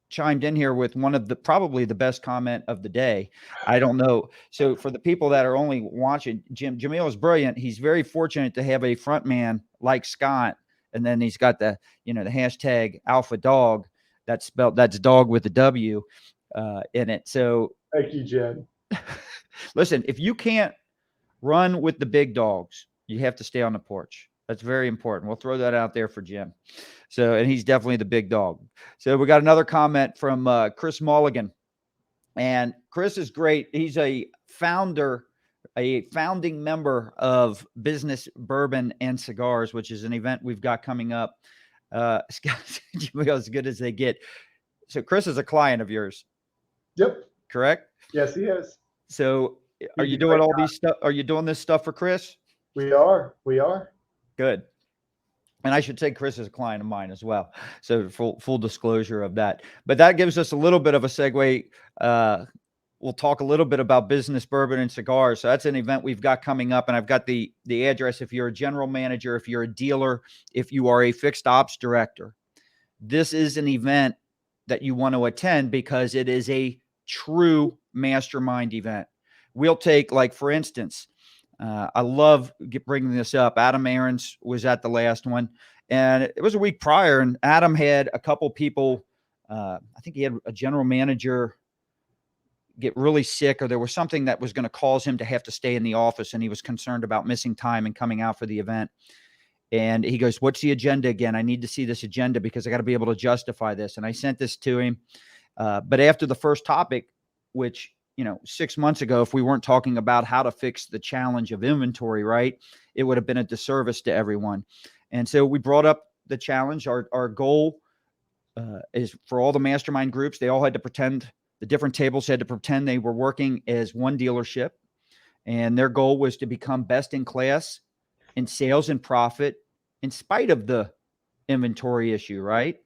chimed in here with one of probably the best comment of the day. I don't know. So for the people that are only watching, Jamil is brilliant. He's very fortunate to have a front man like Scott. And then he's got the hashtag alpha dog. That's dog with a W in it. So thank you, Jim. Listen, if you can't run with the big dogs, you have to stay on the porch. That's very important. We'll throw that out there for Jim. So, and he's definitely the big dog. So we got another comment from Chris Mulligan. And Chris is great. He's a founding member of Business Bourbon and Cigars, which is an event we've got coming up. As good as they get. So Chris is a client of yours. Yep. Correct? Yes, he is. So are you doing all these stuff? Are you doing this stuff for Chris? We are. Good. And I should say Chris is a client of mine as well. So full disclosure of that. But that gives us a little bit of a segue. We'll talk a little bit about Business Bourbon and Cigars. So that's an event we've got coming up. And I've got the address. If you're a general manager, if you're a dealer, if you are a fixed ops director, this is an event that you want to attend because it is a true mastermind event. We'll take, like, for instance, I love bringing this up. Adam Aarons was at the last one, and it was a week prior, and Adam had a couple people. I think he had a general manager get really sick, or there was something that was going to cause him to have to stay in the office, and he was concerned about missing time and coming out for the event. And he goes, "What's the agenda again? I need to see this agenda because I got to be able to justify this." And I sent this to him. But after the first topic, which, 6 months ago, if we weren't talking about how to fix the challenge of inventory, right, it would have been a disservice to everyone. And so we brought up the challenge. Our goal is for all the mastermind groups, they all had to pretend, the different tables had to pretend they were working as one dealership. And their goal was to become best in class in sales and profit in spite of the inventory issue, right?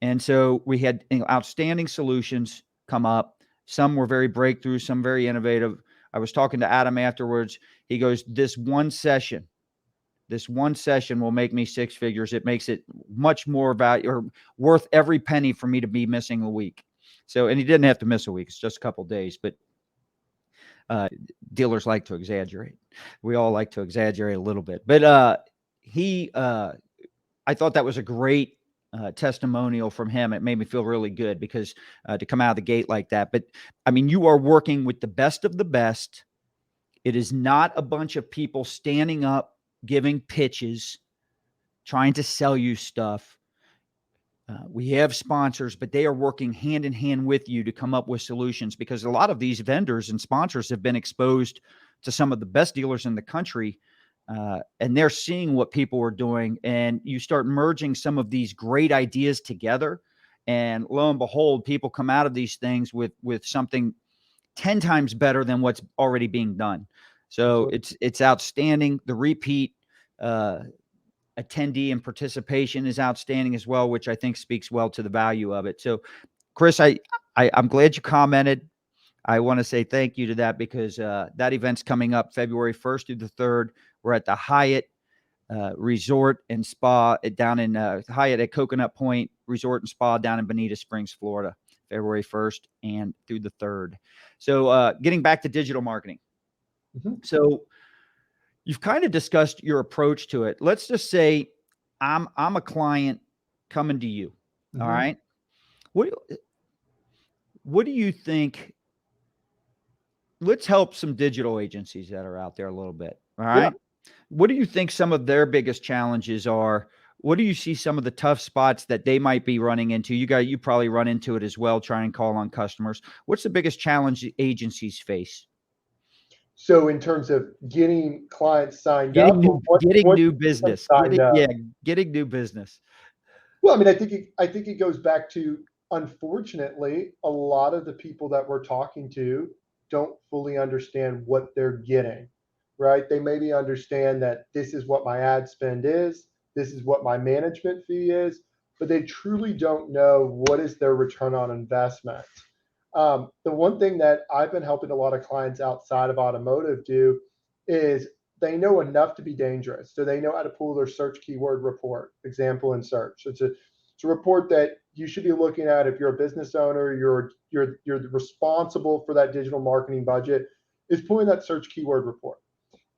And so we had outstanding solutions come up. Some were very breakthrough, some very innovative. I was talking to Adam afterwards. He goes, this one session will make me six figures. It makes it much more value or worth every penny for me to be missing a week. So, and he didn't have to miss a week. It's just a couple of days, but dealers like to exaggerate. We all like to exaggerate a little bit, but I thought that was a great testimonial from him. It made me feel really good because to come out of the gate like that. But I mean, you are working with the best of the best. It is not a bunch of people standing up, giving pitches, trying to sell you stuff. We have sponsors, but they are working hand in hand with you to come up with solutions, because a lot of these vendors and sponsors have been exposed to some of the best dealers in the country. And they're seeing what people are doing, and you start merging some of these great ideas together. And lo and behold, people come out of these things with something 10 times better than what's already being done. So it's outstanding. The repeat attendee and participation is outstanding as well, which I think speaks well to the value of it. So, Chris, I'm glad you commented. I want to say thank you to that, because that event's coming up February 1st through the 3rd. We're at the Hyatt Resort and Spa down in Hyatt at Coconut Point Resort and Spa down in Bonita Springs, Florida, February 1st and through the 3rd. So getting back to digital marketing. Mm-hmm. So you've kind of discussed your approach to it. Let's just say I'm a client coming to you. Mm-hmm. All right. What do you think? Let's help some digital agencies that are out there a little bit. All right. Yeah. What do you think some of their biggest challenges are? What do you see some of the tough spots that they might be running into? You probably run into it as well, trying to call on customers. What's the biggest challenge agencies face? So in terms of getting clients signed up, getting new business, getting new business. Well, I mean, I think it goes back to, unfortunately, a lot of the people that we're talking to don't fully understand what they're getting, right? They maybe understand that this is what my ad spend is, this is what my management fee is, but they truly don't know what is their return on investment. The one thing that I've been helping a lot of clients outside of automotive do is they know enough to be dangerous. So they know how to pull their search keyword report, example in search. It's a report that you should be looking at if you're a business owner, you're responsible for that digital marketing budget, is pulling that search keyword report.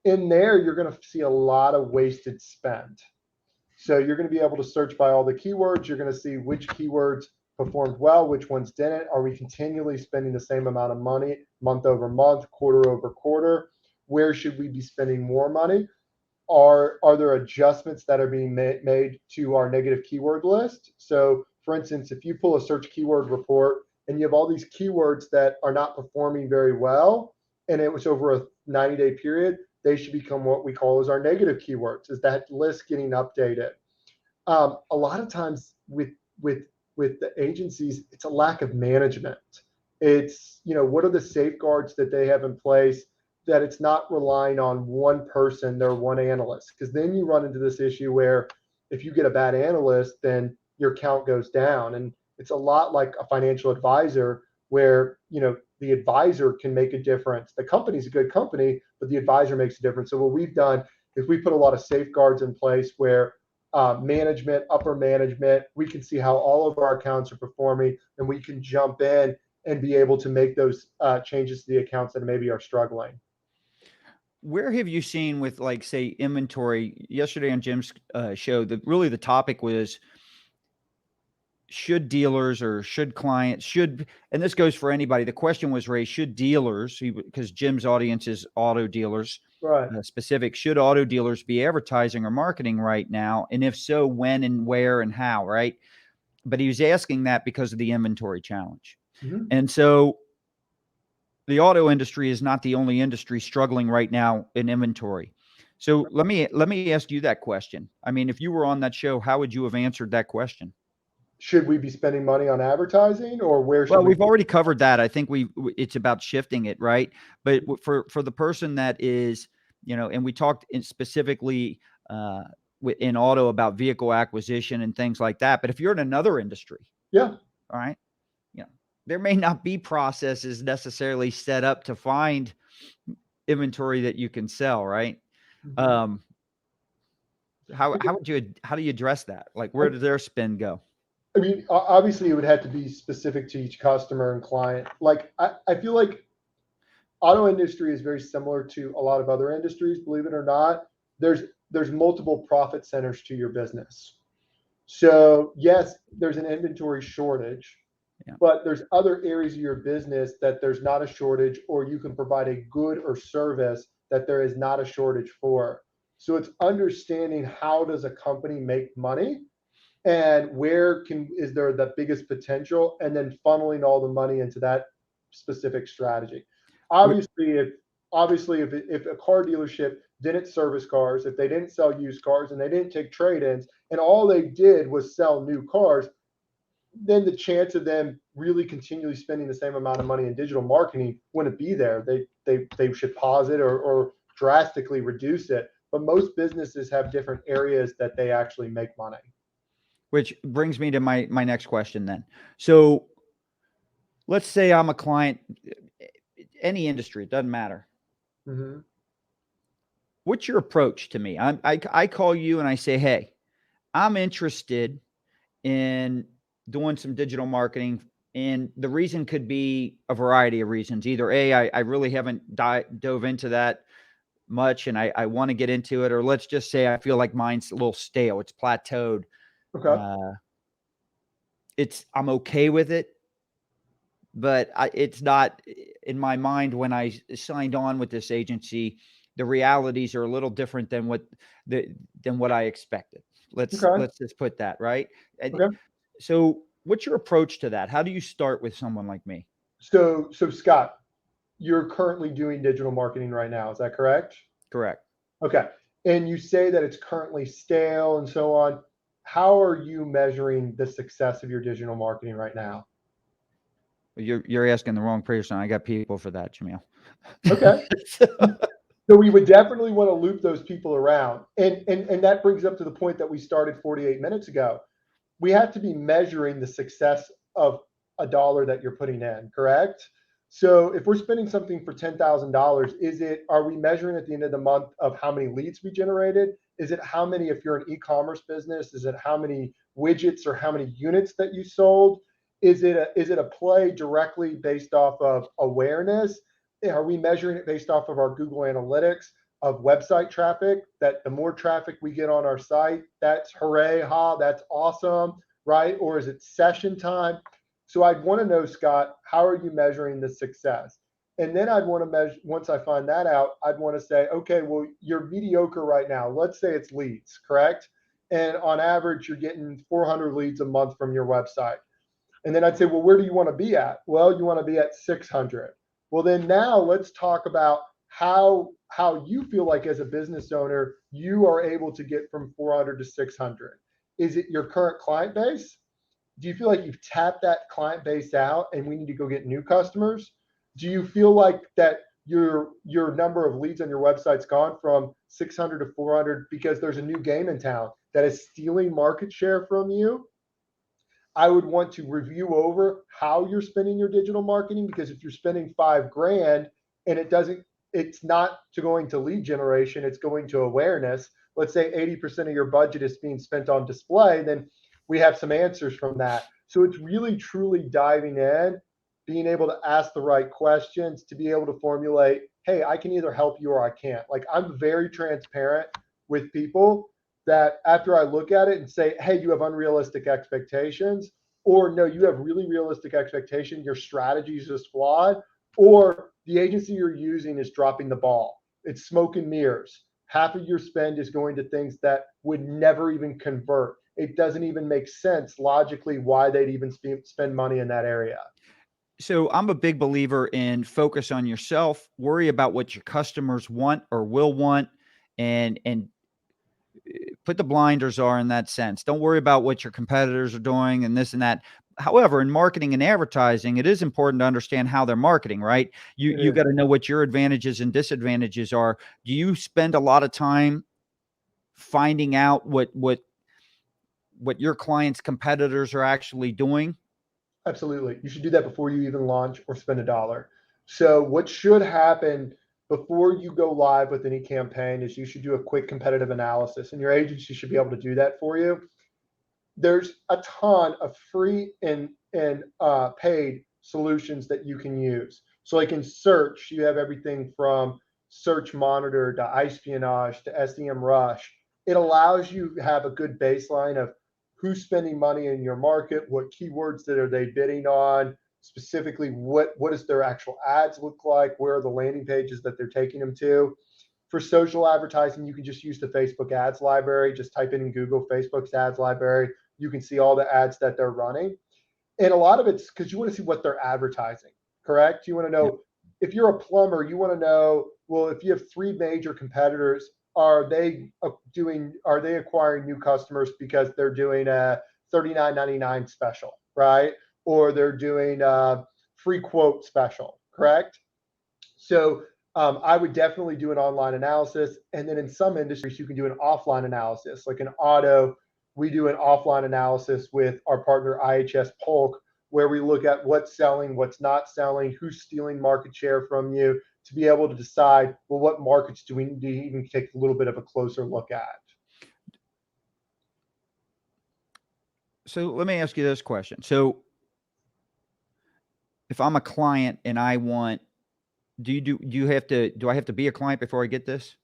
In there, you're going to see a lot of wasted spend. So you're going to be able to search by all the keywords. You're going to see which keywords performed well, which ones didn't. Are we continually spending the same amount of money month over month, quarter over quarter? Where should we be spending more money? Are there adjustments that are being made to our negative keyword list? So for instance, if you pull a search keyword report and you have all these keywords that are not performing very well, and it was over a 90-day period, they should become what we call as our negative keywords. Is that list getting updated? A lot of times with the agencies, it's a lack of management. It's, what are the safeguards that they have in place, that it's not relying on one person, their one analyst, because then you run into this issue where if you get a bad analyst, then your count goes down. And it's a lot like a financial advisor where, the advisor can make a difference. The company's a good company, but the advisor makes a difference. So what we've done is we put a lot of safeguards in place where management, upper management, we can see how all of our accounts are performing, and we can jump in and be able to make those changes to the accounts that maybe are struggling. Where have you seen with, like, say, inventory? Yesterday on Jim's show, the topic was, should dealers or should clients and this goes for anybody. The question was raised, should dealers, because Jim's audience is auto dealers, Right. specific, should auto dealers be advertising or marketing right now? And if so, when and where and how, right? But he was asking that because of the inventory challenge. Mm-hmm. And so the auto industry is not the only industry struggling right now in inventory. So let me ask you that question. I mean, if you were on that show, how would you have answered that question? Should we be spending money on advertising, or where should Well, we? we've already covered that. I think it's about shifting it, right? But for the person that is, and we talked specifically in auto about vehicle acquisition and things like that. But if you're in another industry, Yeah. all right, there may not be processes necessarily set up to find inventory that you can sell, right? Mm-hmm. How do you address that? Like, where does their spend go? I mean, obviously, it would have to be specific to each customer and client. Like, I feel like auto industry is very similar to a lot of other industries. Believe it or not, there's multiple profit centers to your business. So yes, there's an inventory shortage, but there's other areas of your business that there's not a shortage, or you can provide a good or service that there is not a shortage for. So it's understanding, how does a company make money, and where is there the biggest potential, and then funneling all the money into that specific strategy. Obviously, if a car dealership didn't service cars, if they didn't sell used cars, and they didn't take trade-ins, and all they did was sell new cars, then the chance of them really continually spending the same amount of money in digital marketing wouldn't be there. They should pause it, or drastically reduce it. But most businesses have different areas that they actually make money. Which brings me to my next question then. So let's say I'm a client, any industry, it doesn't matter. Mm-hmm. What's your approach to me? I call you and I say, hey, I'm interested in doing some digital marketing. And the reason could be a variety of reasons. Either I really haven't dove into that much and I want to get into it, or let's just say I feel like mine's a little stale. It's plateaued. Okay. I'm okay with it, but it's not in my mind. When I signed on with this agency, the realities are a little different than what I expected. Let's just put that right. Okay. So what's your approach to that? How do you start with someone like me? So Scott, you're currently doing digital marketing right now. Is that correct? Correct. Okay. And you say that it's currently stale and so on. How are you measuring the success of your digital marketing right now? You're asking the wrong person. I got people for that, Jamil. Okay. So we would definitely want to loop those people around. And that brings up to the point that we started 48 minutes ago. We have to be measuring the success of a dollar that you're putting in, correct? So if we're spending something for $10,000, are we measuring at the end of the month of how many leads we generated? Is it how many, if you're an e-commerce business, is it how many widgets or how many units that you sold? Is it a play directly based off of awareness? Are we measuring it based off of our Google Analytics of website traffic, that the more traffic we get on our site, that's hooray, that's awesome, right? Or is it session time? So I'd want to know, Scott, how are you measuring the success? And then I'd want to measure, once I find that out, I'd want to say, okay, well, you're mediocre right now. Let's say it's leads, correct? And on average, you're getting 400 leads a month from your website. And then I'd say, well, where do you want to be at? Well, you want to be at 600. Well, then now let's talk about how you feel like, as a business owner, you are able to get from 400 to 600. Is it your current client base? Do you feel like you've tapped that client base out and we need to go get new customers? Do you feel like that your number of leads on your website's gone from 600 to 400 because there's a new game in town that is stealing market share from you? I would want to review over how you're spending your digital marketing, because if you're spending $5,000 and it's not going to lead generation, it's going to awareness. Let's say 80% of your budget is being spent on display, then we have some answers from that. So it's really truly diving in, being able to ask the right questions to be able to formulate, hey, I can either help you or I can't. Like, I'm very transparent with people that after I look at it and say, hey, you have unrealistic expectations, or no, you have really realistic expectations, your strategy is just flawed, or the agency you're using is dropping the ball. It's smoke and mirrors. Half of your spend is going to things that would never even convert. It doesn't even make sense logically why they'd even spend money in that area. So I'm a big believer in focus on yourself, worry about what your customers want or will want, and put the blinders on in that sense. Don't worry about what your competitors are doing and this and that. However, in marketing and advertising, it is important to understand how they're marketing, right? You got to know what your advantages and disadvantages are. Do you spend a lot of time finding out what your clients' competitors are actually doing? Absolutely. You should do that before you even launch or spend a dollar. So what should happen before you go live with any campaign is you should do a quick competitive analysis, and your agency should be able to do that for you. There's a ton of free and paid solutions that you can use. So like in search, you have everything from Search Monitor to iSpionage to SEMrush. It allows you to have a good baseline of who's spending money in your market, what keywords that are they bidding on, specifically what does their actual ads look like, where are the landing pages that they're taking them to. For social advertising, you can just use the Facebook ads library. Just type in Google Facebook's ads library. You can see all the ads that they're running. And a lot of it's because you want to see what they're advertising, correct? You want to Yep. know if you're a plumber, you want to know, well, if you have three major competitors, are they acquiring new customers because they're doing a $39.99 special, right? Or they're doing a free quote special, correct? So I would definitely do an online analysis. And then in some industries, you can do an offline analysis. Like in auto, we do an offline analysis with our partner IHS Polk, where we look at what's selling, what's not selling, who's stealing market share from you, to be able to decide, well, what markets do we need to even take a little bit of a closer look at? So let me ask you this question. So if I'm a client and I want, do I have to be a client before I get this?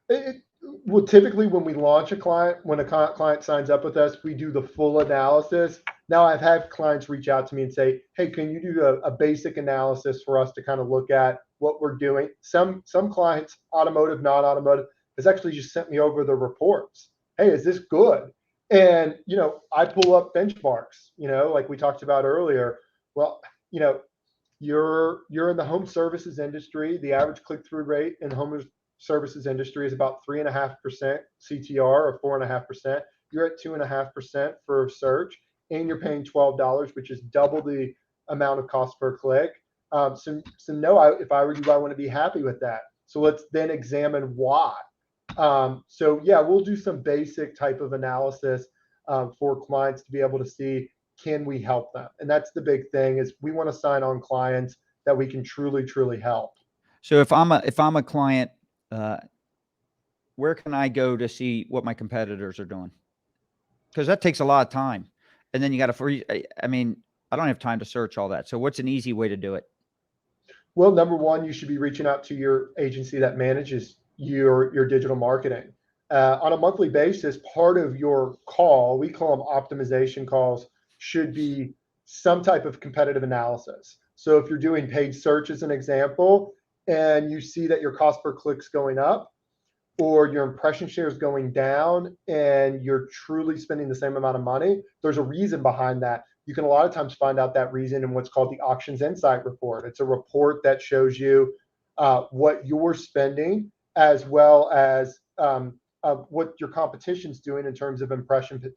It, well, typically when we launch a client, when a client signs up with us, we do the full analysis. Now I've had clients reach out to me and say, hey, can you do a basic analysis for us to kind of look at what we're doing? Some clients, automotive, not automotive, has actually just sent me over the reports. Hey, is this good? And, I pull up benchmarks, like we talked about earlier. Well, you know, you're in the home services industry. The average click-through rate in the home services industry is about 3.5% CTR or 4.5%. You're at 2.5% for search, and you're paying $12, which is double the amount of cost per click. So no, if I were you, I want to be happy with that. So let's then examine why. So yeah, we'll do some basic type of analysis for clients to be able to see, can we help them? And that's the big thing, is we want to sign on clients that we can truly help. So if I'm a client, uh, where can I go to see what my competitors are doing? Because that takes a lot of time, and then you got to free. I mean, I don't have time to search all that. So what's an easy way to do it? Well, number one, you should be reaching out to your agency that manages your digital marketing. On a monthly basis, part of your call, we call them optimization calls, should be some type of competitive analysis. So if you're doing paid search as an example, and you see that your cost per click's going up, or your impression share is going down, and you're truly spending the same amount of money, there's a reason behind that. You can a lot of times find out that reason in what's called the Auctions Insight Report. It's a report that shows you what you're spending, as well as what your competition's doing in terms of impression,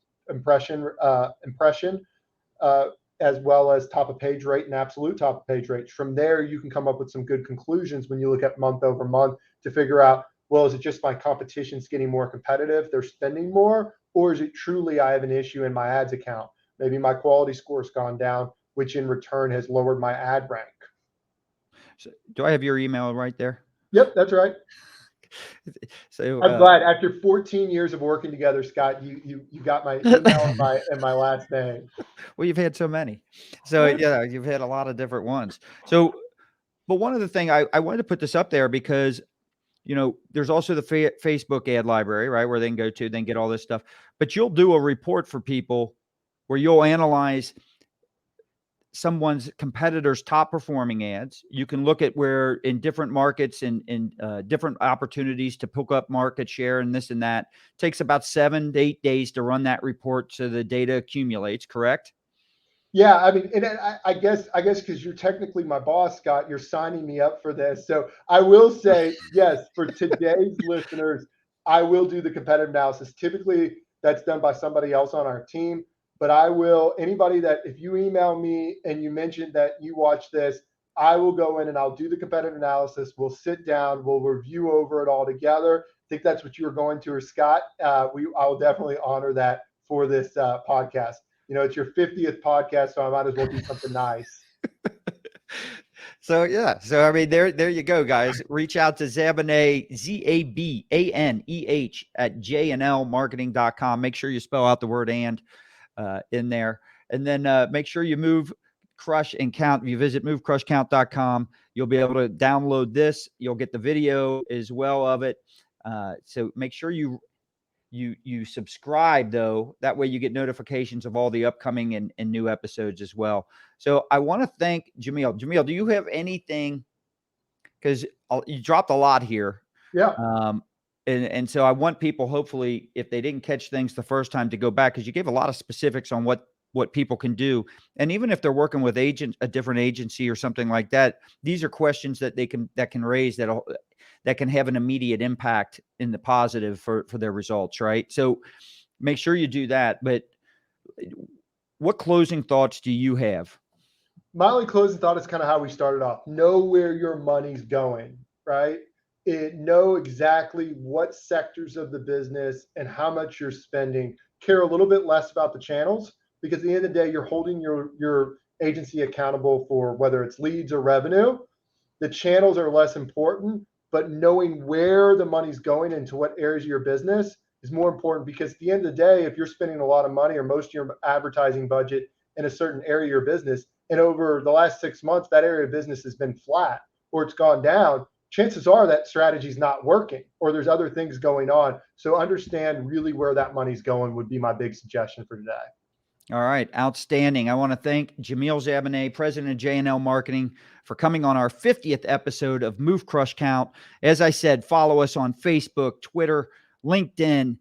uh, as well as top of page rate and absolute top of page rates. From there, you can come up with some good conclusions when you look at month over month to figure out, well, is it just my competition's getting more competitive, they're spending more, or is it truly I have an issue in my ads account? Maybe my quality score's gone down, which in return has lowered my ad rank. So, do I have your email right there? Yep, that's right. So I'm glad after 14 years of working together, Scott, you got my email and my last name. well, you've had so many. So yeah, you've had a lot of different ones. So, but one of the thing I wanted to put this up there because there's also the Facebook ad library, right, where they can go to, then get all this stuff. But you'll do a report for people where you'll analyze someone's competitors' top performing ads. You can look at where in different markets and in different opportunities to pick up market share and this and that. It takes about 7 to 8 days to run that report so the data accumulates, correct? Yeah, I mean, and I guess because you're technically my boss, Scott, you're signing me up for this. So I will say, yes, for today's listeners, I will do the competitive analysis. Typically, that's done by somebody else on our team. But I will, anybody that, if you email me and you mention that you watch this, I will go in and I'll do the competitive analysis. We'll sit down, we'll review over it all together. I think that's what you were going to, or Scott. I will definitely honor that for this podcast. It's your 50th podcast, so I might as well do something nice. So yeah, so I mean, there you go, guys. Reach out to Zabeneh, Zabaneh at jnlmarketing.com. Make sure you spell out the word "and" in there, and then make sure you move, crush, and count. If you visit move.crush.count.com, you'll be able to download this. You'll get the video as well of it. So make sure you subscribe, though. That way you get notifications of all the upcoming and new episodes as well. So I want to thank Jamil. Jamil, do you have anything? Because you dropped a lot here. Yeah. And so I want people, hopefully, if they didn't catch things the first time, to go back, because you gave a lot of specifics on what people can do. And even if they're working with a different agency or something like that, these are questions that can raise that can have an immediate impact in the positive for their results, right? So make sure you do that. But what closing thoughts do you have? My only closing thought is kind of how we started off. Know where your money's going, right? Know exactly what sectors of the business and how much you're spending. Care a little bit less about the channels, because at the end of the day, you're holding your agency accountable for whether it's leads or revenue. The channels are less important, but knowing where the money's going into what areas of your business is more important, because at the end of the day, if you're spending a lot of money or most of your advertising budget in a certain area of your business, and over the last 6 months, that area of business has been flat or it's gone down, chances are that strategy is not working or there's other things going on. So understand really where that money's going would be my big suggestion for today. All right. Outstanding. I want to thank Jamil Zabeneh, president of JNL Marketing, for coming on our 50th episode of Move Crush Count. As I said, follow us on Facebook, Twitter, LinkedIn,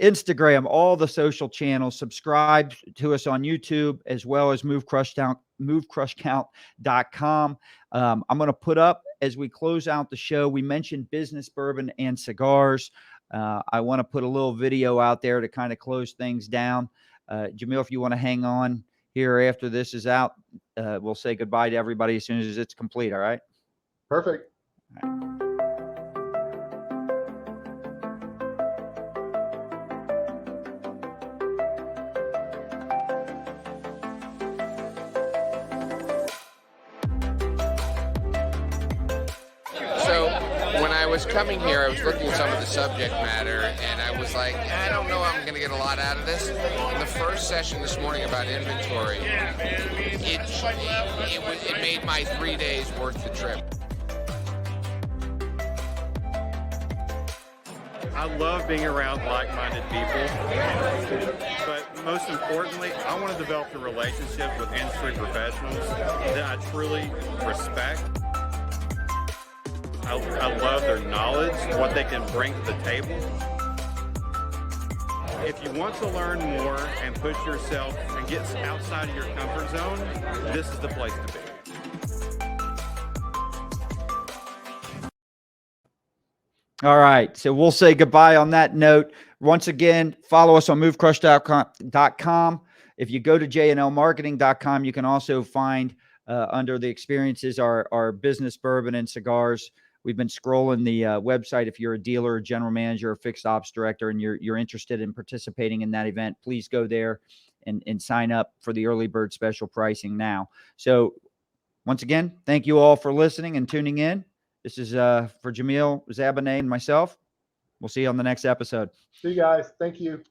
Instagram, all the social channels. Subscribe to us on YouTube, as well as move.crush.count.com. I'm going to put up, as we close out the show, we mentioned business bourbon and cigars. I want to put a little video out there to kind of close things down. Jamil, if you want to hang on here after this is out, we'll say goodbye to everybody as soon as it's complete. All right. Perfect. All right. Coming here, I was looking at some of the subject matter, and I was like, I don't know I'm going to get a lot out of this. In the first session this morning about inventory, it made my 3 days worth the trip. I love being around like-minded people, but most importantly, I want to develop a relationship with industry professionals that I truly respect. I love their knowledge, what they can bring to the table. If you want to learn more and push yourself and get outside of your comfort zone, this is the place to be. All right. So we'll say goodbye on that note. Once again, follow us on movecrush.com. If you go to jnlmarketing.com, you can also find under the experiences our business bourbon and cigars. We've been scrolling the website. If you're a dealer, or general manager, or fixed ops director, and you're interested in participating in that event, please go there and sign up for the early bird special pricing now. So once again, thank you all for listening and tuning in. This is for Jamil Zabeneh and myself. We'll see you on the next episode. See you guys. Thank you.